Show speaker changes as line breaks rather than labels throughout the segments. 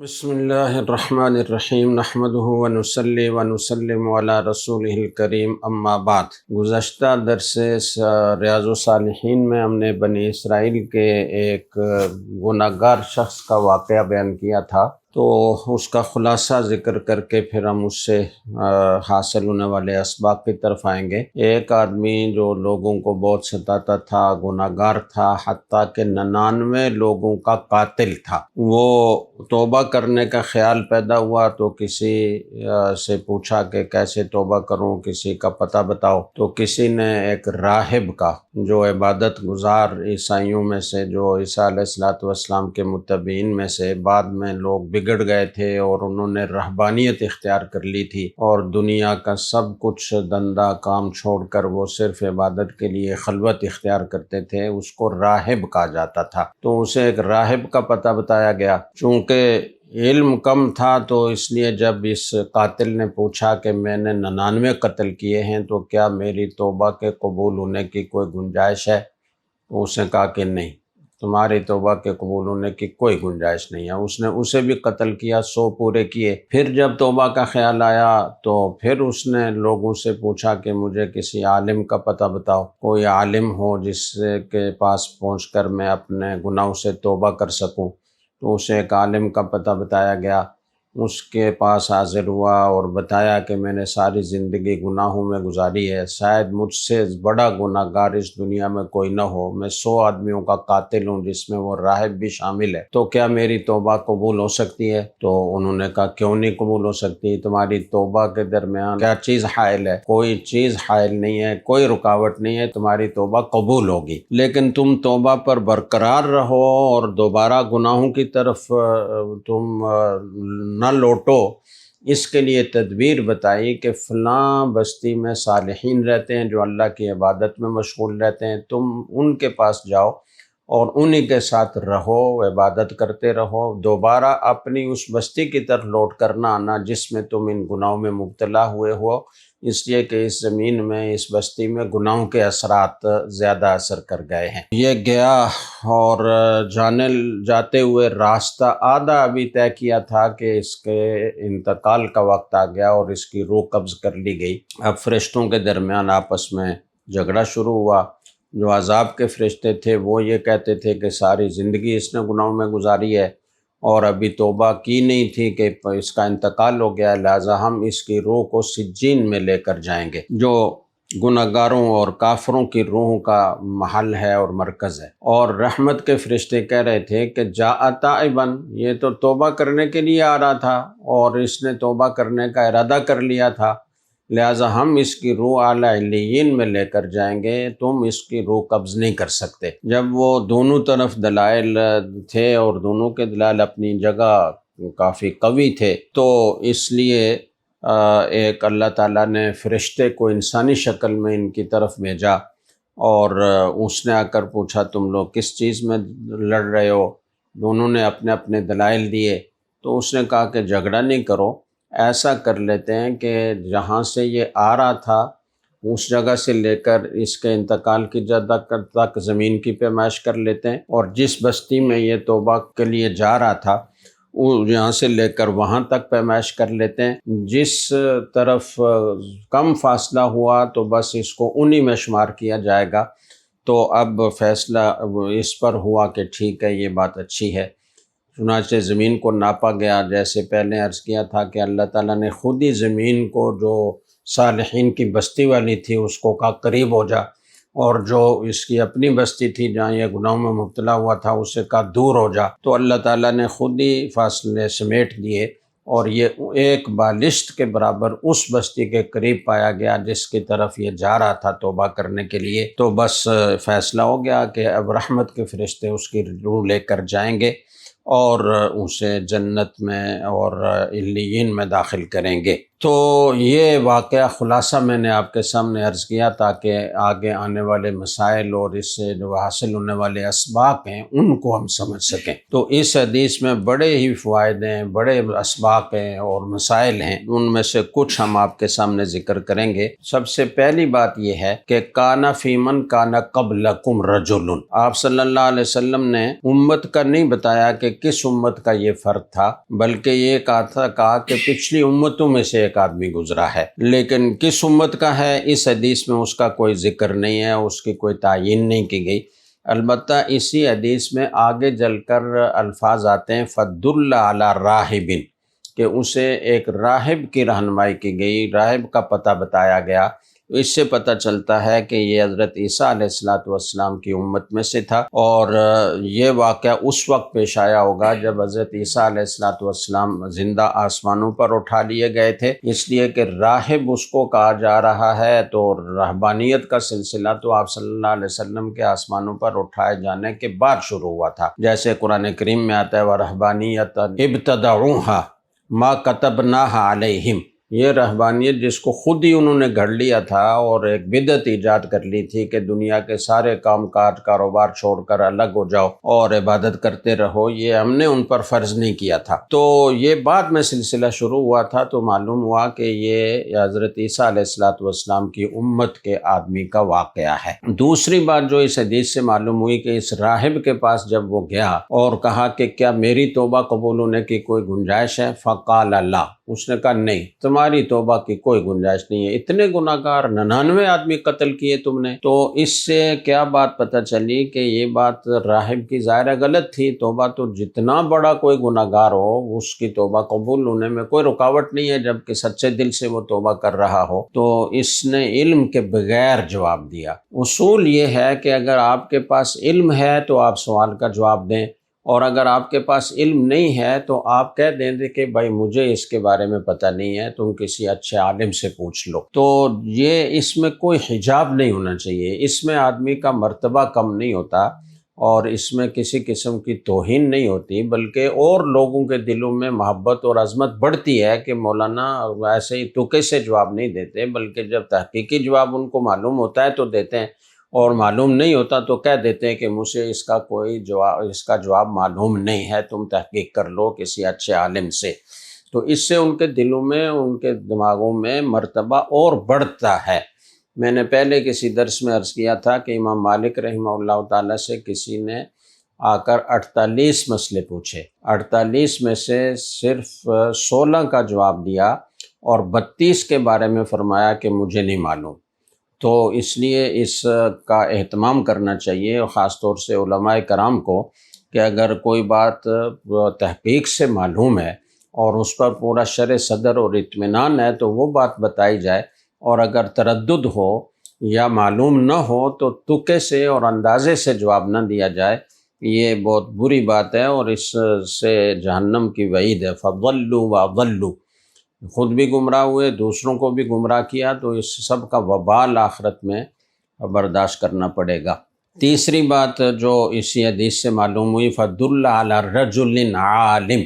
بسم اللہ الرحمن الرحیم نحمدہ ونصلی ونسلم علی رسولہ الکریم اما بعد۔ گزشتہ درس ریاض الصالحین میں ہم نے بنی اسرائیل کے ایک گناہ گار شخص کا واقعہ بیان کیا تھا، تو اس کا خلاصہ ذکر کر کے پھر ہم اس سے حاصل ہونے والے اسباب کی طرف آئیں گے۔ ایک آدمی جو لوگوں کو بہت ستاتا تھا، گناہ گار تھا، حتیٰ کہ 99 لوگوں کا قاتل تھا۔ وہ توبہ کرنے کا خیال پیدا ہوا تو کسی سے پوچھا کہ کیسے توبہ کروں، کسی کا پتہ بتاؤ۔ تو کسی نے ایک راہب کا، جو عبادت گزار عیسائیوں میں سے، جو عیسیٰ علیہ السلام کے متبعین میں سے بعد میں لوگ بگڑ گئے تھے اور انہوں نے رہبانیت اختیار کر لی تھی اور دنیا کا سب کچھ دندہ کام چھوڑ کر وہ صرف عبادت کے لیے خلوت اختیار کرتے تھے، اس کو راہب کہا جاتا تھا۔ تو اسے ایک راہب کا پتہ بتایا گیا۔ چونکہ علم کم تھا تو اس لیے جب اس قاتل نے پوچھا کہ میں نے 99 قتل کیے ہیں تو کیا میری توبہ کے قبول ہونے کی کوئی گنجائش ہے، تو اس نے کہا کہ نہیں، تمہاری توبہ کے قبول ہونے کی کوئی گنجائش نہیں ہے۔ اس نے اسے بھی قتل کیا، 100 پورے کیے۔ پھر جب توبہ کا خیال آیا تو پھر اس نے لوگوں سے پوچھا کہ مجھے کسی عالم کا پتہ بتاؤ، کوئی عالم ہو جس کے پاس پہنچ کر میں اپنے گناہوں سے توبہ کر سکوں۔ تو اسے ایک عالم کا پتہ بتایا گیا، اس کے پاس حاضر ہوا اور بتایا کہ میں نے ساری زندگی گناہوں میں گزاری ہے، شاید مجھ سے بڑا گناہ گار اس دنیا میں کوئی نہ ہو، میں 100 آدمیوں کا قاتل ہوں جس میں وہ راہب بھی شامل ہے، تو کیا میری توبہ قبول ہو سکتی ہے؟ تو انہوں نے کہا کیوں نہیں قبول ہو سکتی، تمہاری توبہ کے درمیان کیا چیز حائل ہے؟ کوئی چیز حائل نہیں ہے، کوئی رکاوٹ نہیں ہے، تمہاری توبہ قبول ہوگی، لیکن تم توبہ پر برقرار رہو اور دوبارہ گناہوں کی طرف تم نہ لوٹو۔ اس کے لیے تدبیر بتائی کہ فلاں بستی میں صالحین رہتے ہیں جو اللہ کی عبادت میں مشغول رہتے ہیں، تم ان کے پاس جاؤ اور انہی کے ساتھ رہو، عبادت کرتے رہو، دوبارہ اپنی اس بستی کی طرف لوٹ کر نہ آنا جس میں تم ان گناہوں میں مبتلا ہوئے ہو، اس لیے کہ اس زمین میں، اس بستی میں گناہوں کے اثرات زیادہ اثر کر گئے ہیں۔ یہ گیا اور جاتے ہوئے راستہ آدھا ابھی طے کیا تھا کہ اس کے انتقال کا وقت آ گیا اور اس کی روح قبض کر لی گئی۔ اب فرشتوں کے درمیان آپس میں جھگڑا شروع ہوا۔ جو عذاب کے فرشتے تھے وہ یہ کہتے تھے کہ ساری زندگی اس نے گناہوں میں گزاری ہے اور ابھی توبہ کی نہیں تھی کہ اس کا انتقال ہو گیا، لہٰذا ہم اس کی روح کو سجین میں لے کر جائیں گے، جو گناہ گاروں اور کافروں کی روحوں کا محل ہے اور مرکز ہے۔ اور رحمت کے فرشتے کہہ رہے تھے کہ جاء تائباً، یہ تو توبہ کرنے کے لیے آ رہا تھا اور اس نے توبہ کرنے کا ارادہ کر لیا تھا، لہٰذا ہم اس کی روح اعلیٰ علیین میں لے کر جائیں گے، تم اس کی روح قبض نہیں کر سکتے۔ جب وہ دونوں طرف دلائل تھے اور دونوں کے دلائل اپنی جگہ کافی قوی تھے، تو اس لیے ایک اللہ تعالیٰ نے فرشتے کو انسانی شکل میں ان کی طرف بھیجا اور اس نے آ کر پوچھا تم لوگ کس چیز میں لڑ رہے ہو؟ دونوں نے اپنے اپنے دلائل دیے، تو اس نے کہا کہ جھگڑا نہیں کرو، ایسا کر لیتے ہیں کہ جہاں سے یہ آ رہا تھا اس جگہ سے لے کر اس کے انتقال کی جگہ تک زمین کی پیمائش کر لیتے ہیں، اور جس بستی میں یہ توبہ کے لیے جا رہا تھا یہاں سے لے کر وہاں تک پیمائش کر لیتے ہیں، جس طرف کم فاصلہ ہوا تو بس اس کو انہی میں شمار کیا جائے گا۔ تو اب فیصلہ اس پر ہوا کہ ٹھیک ہے، یہ بات اچھی ہے۔ چنانچہ زمین کو ناپا گیا، جیسے پہلے عرض کیا تھا کہ اللہ تعالیٰ نے خود ہی زمین کو، جو صالحین کی بستی والی تھی اس کو کہا قریب ہو جا، اور جو اس کی اپنی بستی تھی جہاں یہ گناہوں میں مبتلا ہوا تھا اسے کہا دور ہو جا۔ تو اللہ تعالیٰ نے خود ہی فاصلے سمیٹ دیے اور یہ ایک بالشت کے برابر اس بستی کے قریب پایا گیا جس کی طرف یہ جا رہا تھا توبہ کرنے کے لیے۔ تو بس فیصلہ ہو گیا کہ اب رحمت کے فرشتے اس کی روح لے کر جائیں گے اور اسے جنت میں اور علیین میں داخل کریں گے۔ تو یہ واقعہ خلاصہ میں نے آپ کے سامنے عرض کیا تاکہ آگے آنے والے مسائل اور اس سے جو حاصل ہونے والے اسباق ہیں ان کو ہم سمجھ سکیں۔ تو اس حدیث میں بڑے ہی فوائد ہیں، بڑے اسباق ہیں اور مسائل ہیں، ان میں سے کچھ ہم آپ کے سامنے ذکر کریں گے۔ سب سے پہلی بات یہ ہے کہ کان فی من کان قبلکم رجل، آپ صلی اللہ علیہ وسلم نے امت کا نہیں بتایا کہ کس امت کا یہ فرد تھا، بلکہ یہ کہا کہ پچھلی امتوں میں سے ایک آدمی گزرا ہے، لیکن کس امت کا ہے اس حدیث میں اس کا کوئی ذکر نہیں ہے، اس کی کوئی تعیین نہیں کی گئی۔ البتہ اسی حدیث میں آگے چل کر الفاظ آتے ہیں فَدُلَّ عَلَى رَاہِبٍ، کہ اسے ایک راہب کی رہنمائی کی گئی، راہب کا پتہ بتایا گیا۔ اس سے پتہ چلتا ہے کہ یہ حضرت عیسیٰ علیہ السلام کی امت میں سے تھا، اور یہ واقعہ اس وقت پیش آیا ہوگا جب حضرت عیسیٰ علیہ السلام زندہ آسمانوں پر اٹھا لیے گئے تھے، اس لیے کہ راہب اس کو کہا جا رہا ہے، تو رہبانیت کا سلسلہ تو آپ صلی اللہ علیہ وسلم کے آسمانوں پر اٹھائے جانے کے بعد شروع ہوا تھا، جیسے قرآن کریم میں آتا ہے وَرَهْبَانِيَّةً ابْتَدَعُوهَا مَا كَتَبْنَاهَا عَلَيْهِمْ، یہ رہبانیت جس کو خود ہی انہوں نے گھڑ لیا تھا اور ایک بدعت ایجاد کر لی تھی کہ دنیا کے سارے کام کاج کاروبار چھوڑ کر الگ ہو جاؤ اور عبادت کرتے رہو، یہ ہم نے ان پر فرض نہیں کیا تھا۔ تو یہ بعد میں سلسلہ شروع ہوا تھا، تو معلوم ہوا کہ یہ حضرت عیسیٰ علیہ السلام کی امت کے آدمی کا واقعہ ہے۔ دوسری بات جو اس حدیث سے معلوم ہوئی کہ اس راہب کے پاس جب وہ گیا اور کہا کہ کیا میری توبہ قبول ہونے کی کوئی گنجائش ہے، فقال لا، اس نے کہا نہیں، تمہاری توبہ کی کوئی گنجائش نہیں ہے، اتنے گناہگار 99 آدمی قتل کیے تم نے۔ تو اس سے کیا بات پتہ چلی کہ یہ بات راہب کی ظاہر غلط تھی، توبہ تو جتنا بڑا کوئی گناہگار ہو اس کی توبہ قبول ہونے میں کوئی رکاوٹ نہیں ہے جبکہ سچے دل سے وہ توبہ کر رہا ہو۔ تو اس نے علم کے بغیر جواب دیا۔ اصول یہ ہے کہ اگر آپ کے پاس علم ہے تو آپ سوال کا جواب دیں، اور اگر آپ کے پاس علم نہیں ہے تو آپ کہہ دیں کہ بھائی مجھے اس کے بارے میں پتہ نہیں ہے، تم کسی اچھے عالم سے پوچھ لو۔ تو یہ اس میں کوئی حجاب نہیں ہونا چاہیے، اس میں آدمی کا مرتبہ کم نہیں ہوتا اور اس میں کسی قسم کی توہین نہیں ہوتی، بلکہ اور لوگوں کے دلوں میں محبت اور عظمت بڑھتی ہے کہ مولانا ایسے ہی تکے سے جواب نہیں دیتے، بلکہ جب تحقیقی جواب ان کو معلوم ہوتا ہے تو دیتے ہیں، اور معلوم نہیں ہوتا تو کہہ دیتے ہیں کہ مجھے اس کا جواب معلوم نہیں ہے، تم تحقیق کر لو کسی اچھے عالم سے۔ تو اس سے ان کے دلوں میں، ان کے دماغوں میں مرتبہ اور بڑھتا ہے۔ میں نے پہلے کسی درس میں عرض کیا تھا کہ امام مالک رحمہ اللہ تعالیٰ سے کسی نے آ کر 48 مسئلے پوچھے، 48 میں سے صرف 16 کا جواب دیا اور 32 کے بارے میں فرمایا کہ مجھے نہیں معلوم۔ تو اس لیے اس کا اہتمام کرنا چاہیے، اور خاص طور سے علماء کرام کو، کہ اگر کوئی بات تحقیق سے معلوم ہے اور اس پر پورا شرح صدر اور اطمینان ہے تو وہ بات بتائی جائے، اور اگر تردد ہو یا معلوم نہ ہو تو تکے سے اور اندازے سے جواب نہ دیا جائے، یہ بہت بری بات ہے اور اس سے جہنم کی وعید ہے۔ فضلوا واضلوا، خود بھی گمراہ ہوئے، دوسروں کو بھی گمراہ کیا، تو اس سب کا وبال آخرت میں برداشت کرنا پڑے گا۔ تیسری بات جو اسی حدیث سے معلوم ہوئی فَدُلَّ عَلَى رَجُلٍ عَالِمٍ،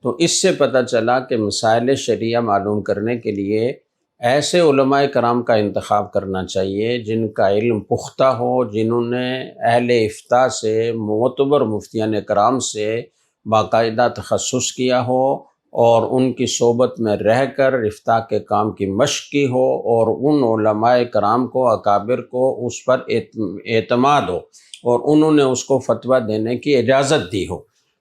تو اس سے پتہ چلا کہ مسائل شریعہ معلوم کرنے کے لیے ایسے علماء کرام کا انتخاب کرنا چاہیے جن کا علم پختہ ہو، جنہوں نے اہل افتاء سے، معتبر مفتیان کرام سے باقاعدہ تخصص کیا ہو اور ان کی صحبت میں رہ کر افتاء کے کام کی مشق کی ہو، اور ان علماء کرام کو، اکابر کو اس پر اعتماد ہو اور انہوں نے اس کو فتویٰ دینے کی اجازت دی ہو۔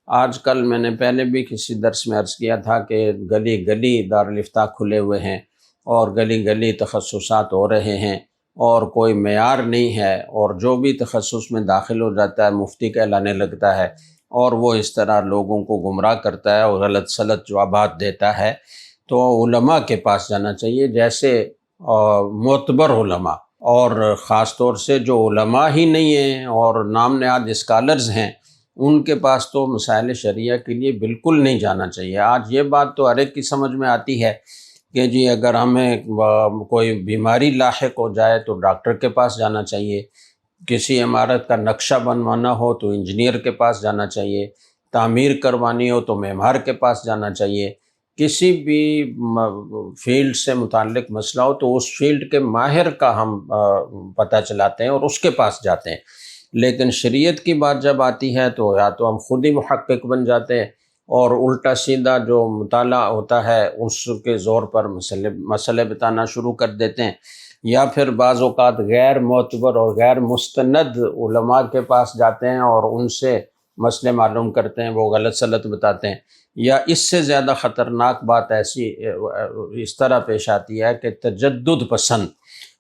آج کل میں نے پہلے بھی کسی درس میں عرض کیا تھا کہ گلی گلی دارالافتاء کھلے ہوئے ہیں اور گلی گلی تخصصات ہو رہے ہیں اور کوئی معیار نہیں ہے، اور جو بھی تخصص میں داخل ہو جاتا ہے مفتی کہلانے لگتا ہے، اور وہ اس طرح لوگوں کو گمراہ کرتا ہے اور غلط سلط جوابات دیتا ہے۔ تو علماء کے پاس جانا چاہیے، جیسے معتبر علماء، اور خاص طور سے جو علماء ہی نہیں ہیں اور نام نہاد اسکالرز ہیں، ان کے پاس تو مسائل شریعہ کے لیے بالکل نہیں جانا چاہیے۔ آج یہ بات تو ہر ایک کی سمجھ میں آتی ہے کہ جی اگر ہمیں کوئی بیماری لاحق ہو جائے تو ڈاکٹر کے پاس جانا چاہیے، کسی عمارت کا نقشہ بنوانا ہو تو انجینئر کے پاس جانا چاہیے، تعمیر کروانی ہو تو معمار کے پاس جانا چاہیے، کسی بھی فیلڈ سے متعلق مسئلہ ہو تو اس فیلڈ کے ماہر کا ہم پتہ چلاتے ہیں اور اس کے پاس جاتے ہیں۔ لیکن شریعت کی بات جب آتی ہے تو یا تو ہم خود ہی محقق بن جاتے ہیں اور الٹا سیدھا جو مطالعہ ہوتا ہے اس کے زور پر مسئلے بتانا شروع کر دیتے ہیں، یا پھر بعض اوقات غیر معتبر اور غیر مستند علماء کے پاس جاتے ہیں اور ان سے مسئلے معلوم کرتے ہیں وہ غلط سلط بتاتے ہیں، یا اس سے زیادہ خطرناک بات ایسی اس طرح پیش آتی ہے کہ تجدد پسند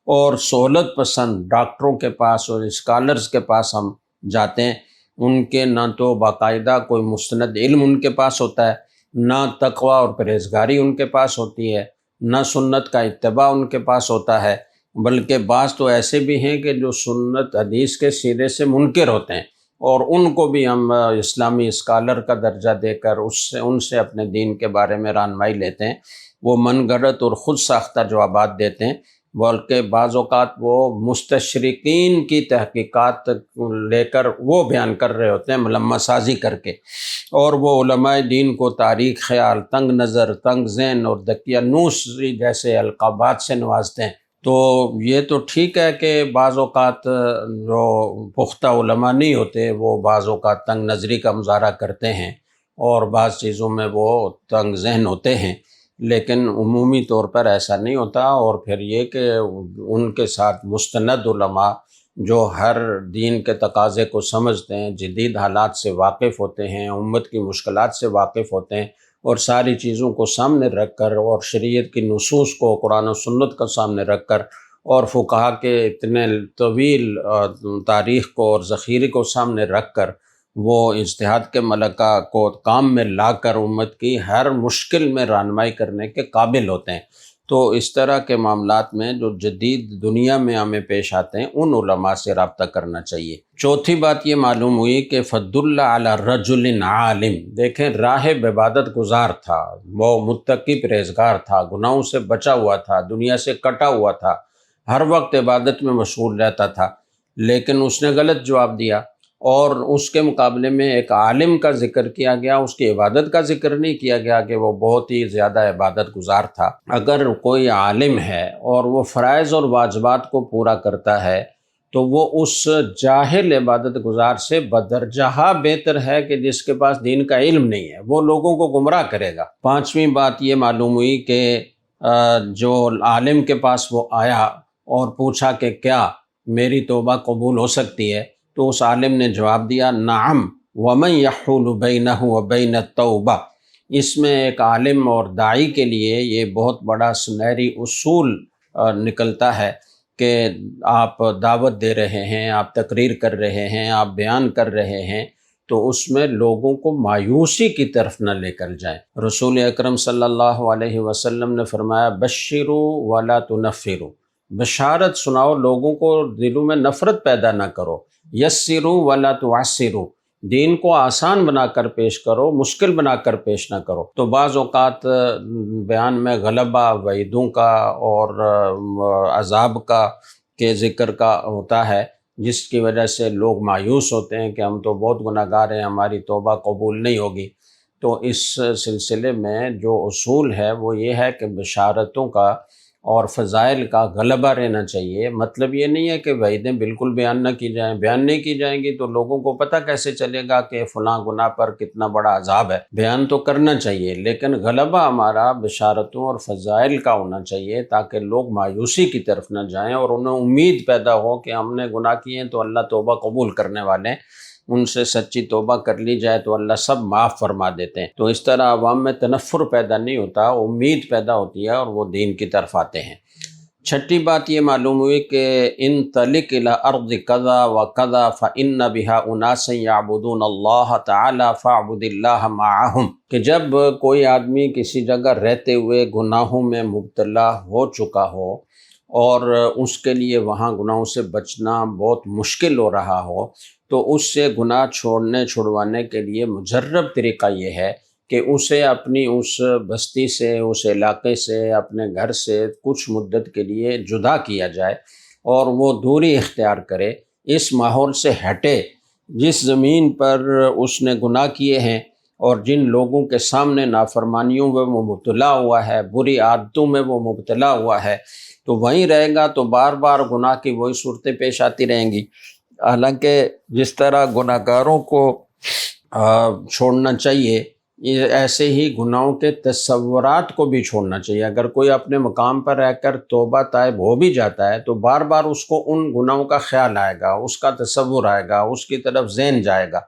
اور سہولت پسند ڈاکٹروں کے پاس اور اسکالرز کے پاس ہم جاتے ہیں، ان کے نہ تو باقاعدہ کوئی مستند علم ان کے پاس ہوتا ہے، نہ تقوی اور پرہیزگاری ان کے پاس ہوتی ہے، نہ سنت کا اتباع ان کے پاس ہوتا ہے، بلکہ بعض تو ایسے بھی ہیں کہ جو سنت حدیث کے سرے سے منکر ہوتے ہیں، اور ان کو بھی ہم اسلامی اسکالر کا درجہ دے کر ان سے اپنے دین کے بارے میں رہنمائی لیتے ہیں۔ وہ من گھڑت اور خود ساختہ جوابات دیتے ہیں، بلکہ بعض اوقات وہ مستشرقین کی تحقیقات لے کر وہ بیان کر رہے ہوتے ہیں ملمہ سازی کر کے، اور وہ علماء دین کو تاریک خیال، تنگ نظر، تنگ ذہن اور دقیانوس جیسے القابات سے نوازتے ہیں۔ تو یہ تو ٹھیک ہے کہ بعض اوقات جو پختہ علماء نہیں ہوتے وہ بعض اوقات تنگ نظری کا مظاہرہ کرتے ہیں اور بعض چیزوں میں وہ تنگ ذہن ہوتے ہیں، لیکن عمومی طور پر ایسا نہیں ہوتا۔ اور پھر یہ کہ ان کے ساتھ مستند علماء جو ہر دین کے تقاضے کو سمجھتے ہیں، جدید حالات سے واقف ہوتے ہیں، امت کی مشکلات سے واقف ہوتے ہیں، اور ساری چیزوں کو سامنے رکھ کر اور شریعت کی نصوص کو قرآن و سنت کا سامنے رکھ کر اور فقہا کے اتنے طویل تاریخ کو اور ذخیرے کو سامنے رکھ کر وہ اجتہاد کے ملکہ کو کام میں لا کر امت کی ہر مشکل میں رہنمائی کرنے کے قابل ہوتے ہیں۔ تو اس طرح کے معاملات میں جو جدید دنیا میں ہمیں پیش آتے ہیں ان علماء سے رابطہ کرنا چاہیے۔ چوتھی بات یہ معلوم ہوئی کہ فضل اللہ علی رجل عالم، دیکھیں راہب عبادت گزار تھا، وہ متقی پرہیزگار تھا، گناہوں سے بچا ہوا تھا، دنیا سے کٹا ہوا تھا، ہر وقت عبادت میں مشغول رہتا تھا، لیکن اس نے غلط جواب دیا، اور اس کے مقابلے میں ایک عالم کا ذکر کیا گیا، اس کی عبادت کا ذکر نہیں کیا گیا کہ وہ بہت ہی زیادہ عبادت گزار تھا۔ اگر کوئی عالم ہے اور وہ فرائض اور واجبات کو پورا کرتا ہے تو وہ اس جاہل عبادت گزار سے بدرجہ بہتر ہے کہ جس کے پاس دین کا علم نہیں ہے، وہ لوگوں کو گمراہ کرے گا۔ پانچویں بات یہ معلوم ہوئی کہ جو عالم کے پاس وہ آیا اور پوچھا کہ کیا میری توبہ قبول ہو سکتی ہے، تو اس عالم نے جواب دیا نعم ومن یحول بینہ وبین التوبہ۔ اس میں ایک عالم اور داعی کے لیے یہ بہت بڑا سنہری اصول نکلتا ہے کہ آپ دعوت دے رہے ہیں، آپ تقریر کر رہے ہیں، آپ بیان کر رہے ہیں، تو اس میں لوگوں کو مایوسی کی طرف نہ لے کر جائیں۔ رسول اکرم صلی اللہ علیہ وسلم نے فرمایا بشروا ولا تنفروا، بشارت سناؤ، لوگوں کو دلوں میں نفرت پیدا نہ کرو، یسروا ولا تعسروا، دین کو آسان بنا کر پیش کرو، مشکل بنا کر پیش نہ کرو۔ تو بعض اوقات بیان میں غلبہ، وعیدوں کا اور عذاب کا کے ذکر کا ہوتا ہے، جس کی وجہ سے لوگ مایوس ہوتے ہیں کہ ہم تو بہت گناہ گار ہیں، ہماری توبہ قبول نہیں ہوگی۔ تو اس سلسلے میں جو اصول ہے وہ یہ ہے کہ بشارتوں کا اور فضائل کا غلبہ رہنا چاہیے۔ مطلب یہ نہیں ہے کہ وعیدیں بالکل بیان نہ کی جائیں، بیان نہیں کی جائیں گی تو لوگوں کو پتہ کیسے چلے گا کہ فلاں گناہ پر کتنا بڑا عذاب ہے۔ بیان تو کرنا چاہیے، لیکن غلبہ ہمارا بشارتوں اور فضائل کا ہونا چاہیے تاکہ لوگ مایوسی کی طرف نہ جائیں اور انہیں امید پیدا ہو کہ ہم نے گناہ کیے ہیں تو اللہ توبہ قبول کرنے والے ہیں، ان سے سچی توبہ کر لی جائے تو اللہ سب معاف فرما دیتے ہیں۔ تو اس طرح عوام میں تنفر پیدا نہیں ہوتا، امید پیدا ہوتی ہے اور وہ دین کی طرف آتے ہیں۔ چھٹی بات یہ معلوم ہوئی کہ انطلق الی ارض کذا و کذا فإن بها اناسا یعبدون اللہ تعالی فاعبد اللہ معہم، کہ جب کوئی آدمی کسی جگہ رہتے ہوئے گناہوں میں مبتلا ہو چکا ہو اور اس کے لیے وہاں گناہوں سے بچنا بہت مشکل ہو رہا ہو، تو اس سے گناہ چھڑوانے کے لیے مجرب طریقہ یہ ہے کہ اسے اپنی اس بستی سے، اس علاقے سے، اپنے گھر سے کچھ مدت کے لیے جدا کیا جائے اور وہ دوری اختیار کرے، اس ماحول سے ہٹے جس زمین پر اس نے گناہ کیے ہیں اور جن لوگوں کے سامنے نافرمانیوں میں وہ مبتلا ہوا ہے، بری عادتوں میں وہ مبتلا ہوا ہے، تو وہیں رہے گا تو بار بار گناہ کی وہی صورتیں پیش آتی رہیں گی۔ حالانکہ جس طرح گناہ گاروں کو چھوڑنا چاہیے، ایسے ہی گناہوں کے تصورات کو بھی چھوڑنا چاہیے۔ اگر کوئی اپنے مقام پر رہ کر توبہ تائب ہو بھی جاتا ہے تو بار بار اس کو ان گناہوں کا خیال آئے گا، اس کا تصور آئے گا، اس کی طرف ذہن جائے گا،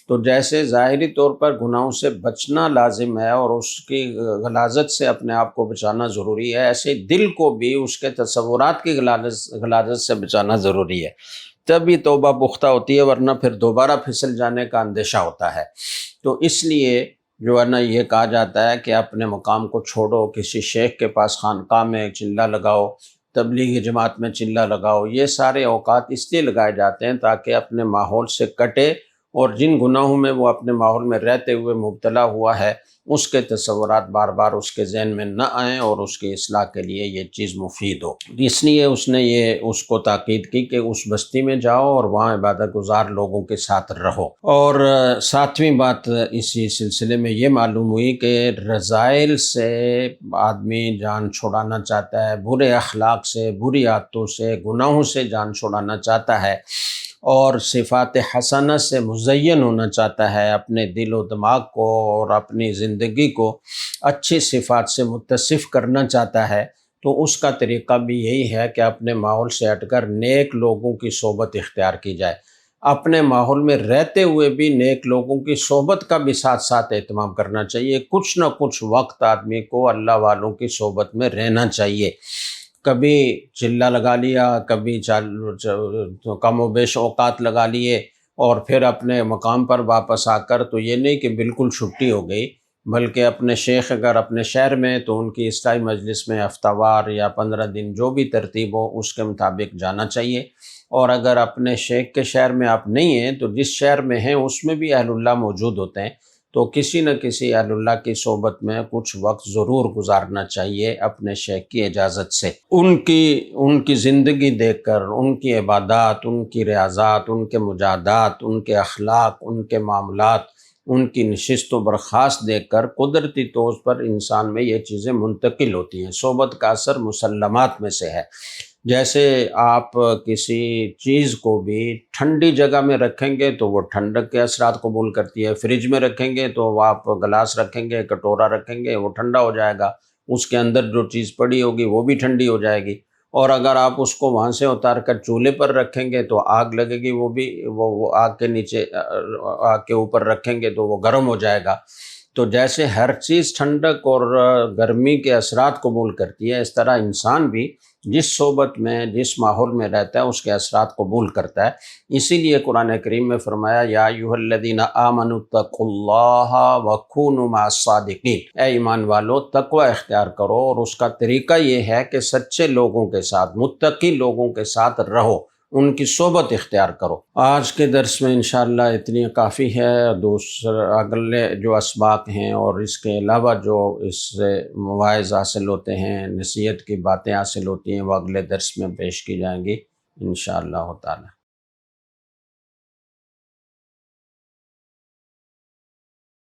تو جیسے ظاہری طور پر گناہوں سے بچنا لازم ہے اور اس کی غلاظت سے اپنے آپ کو بچانا ضروری ہے، ایسے دل کو بھی اس کے تصورات کی غلاظت سے بچانا ضروری ہے، تبھی توبہ پختہ ہوتی ہے، ورنہ پھر دوبارہ پھسل جانے کا اندیشہ ہوتا ہے۔ تو اس لیے جو ہے نا یہ کہا جاتا ہے کہ اپنے مقام کو چھوڑو، کسی شیخ کے پاس خانقاہ میں چلہ لگاؤ، تبلیغی جماعت میں چلہ لگاؤ، یہ سارے اوقات اس لیے لگائے جاتے ہیں تاکہ اپنے ماحول سے کٹے اور جن گناہوں میں وہ اپنے ماحول میں رہتے ہوئے مبتلا ہوا ہے اس کے تصورات بار بار اس کے ذہن میں نہ آئیں اور اس کی اصلاح کے لیے یہ چیز مفید ہو۔ اس لیے اس نے اس کو تاکید کی کہ اس بستی میں جاؤ اور وہاں عبادت گزار لوگوں کے ساتھ رہو۔ اور ساتویں بات اسی سلسلے میں یہ معلوم ہوئی کہ رذائل سے آدمی جان چھڑانا چاہتا ہے، برے اخلاق سے، بری عادتوں سے، گناہوں سے جان چھڑانا چاہتا ہے اور صفات حسنہ سے مزین ہونا چاہتا ہے، اپنے دل و دماغ کو اور اپنی زندگی کو اچھی صفات سے متصف کرنا چاہتا ہے، تو اس کا طریقہ بھی یہی ہے کہ اپنے ماحول سے ہٹ کر نیک لوگوں کی صحبت اختیار کی جائے۔ اپنے ماحول میں رہتے ہوئے بھی نیک لوگوں کی صحبت کا بھی ساتھ ساتھ اہتمام کرنا چاہیے، کچھ نہ کچھ وقت آدمی کو اللہ والوں کی صحبت میں رہنا چاہیے۔ کبھی چلہ لگا لیا، کبھی کم و بیش اوقات لگا لیے اور پھر اپنے مقام پر واپس آ کر تو یہ نہیں کہ بالکل چھٹی ہو گئی، بلکہ اپنے شیخ اگر اپنے شہر میں تو ان کی اصلاحی مجلس میں ہفتہ وار یا 15 دن جو بھی ترتیب ہو اس کے مطابق جانا چاہیے، اور اگر اپنے شیخ کے شہر میں آپ نہیں ہیں تو جس شہر میں ہیں اس میں بھی اہل اللہ موجود ہوتے ہیں، تو کسی نہ کسی اہل اللہ کی صحبت میں کچھ وقت ضرور گزارنا چاہیے اپنے شیخ کی اجازت سے۔ ان کی زندگی دیکھ کر، ان کی عبادات، ان کی ریاضات، ان کے مجاہدات، ان کے اخلاق، ان کے معاملات، ان کی نشست و برخاست دیکھ کر قدرتی طور پر انسان میں یہ چیزیں منتقل ہوتی ہیں۔ صحبت کا اثر مسلمات میں سے ہے۔ جیسے آپ کسی چیز کو بھی ٹھنڈی جگہ میں رکھیں گے تو وہ ٹھنڈک کے اثرات قبول کرتی ہے، فریج میں رکھیں گے تو آپ گلاس رکھیں گے، کٹورا رکھیں گے، وہ ٹھنڈا ہو جائے گا، اس کے اندر جو چیز پڑی ہوگی وہ بھی ٹھنڈی ہو جائے گی، اور اگر آپ اس کو وہاں سے اتار کر چولہے پر رکھیں گے تو آگ لگے گی، وہ آگ کے نیچے، آگ کے اوپر رکھیں گے تو وہ گرم ہو جائے گا۔ تو جیسے ہر چیز ٹھنڈک اور گرمی کے اثرات قبول کرتی ہے، اس طرح انسان بھی جس صحبت میں، جس ماحول میں رہتا ہے اس کے اثرات قبول کرتا ہے۔ اسی لیے قرآن کریم میں فرمایا یا ایھا الذین آمنوا اتقوا اللہ وکونوا مع الصادقین، اے ایمان والو تقوی اختیار کرو، اور اس کا طریقہ یہ ہے کہ سچے لوگوں کے ساتھ، متقی لوگوں کے ساتھ رہو، ان کی صحبت اختیار کرو۔ آج کے درس میں انشاءاللہ اتنی کافی ہے۔ اگلے جو اسباق ہیں اور اس کے علاوہ جو اس سے مواعظ حاصل ہوتے ہیں، نصیحت کی باتیں حاصل ہوتی ہیں، وہ اگلے درس میں پیش کی جائیں گی انشاءاللہ تعالی۔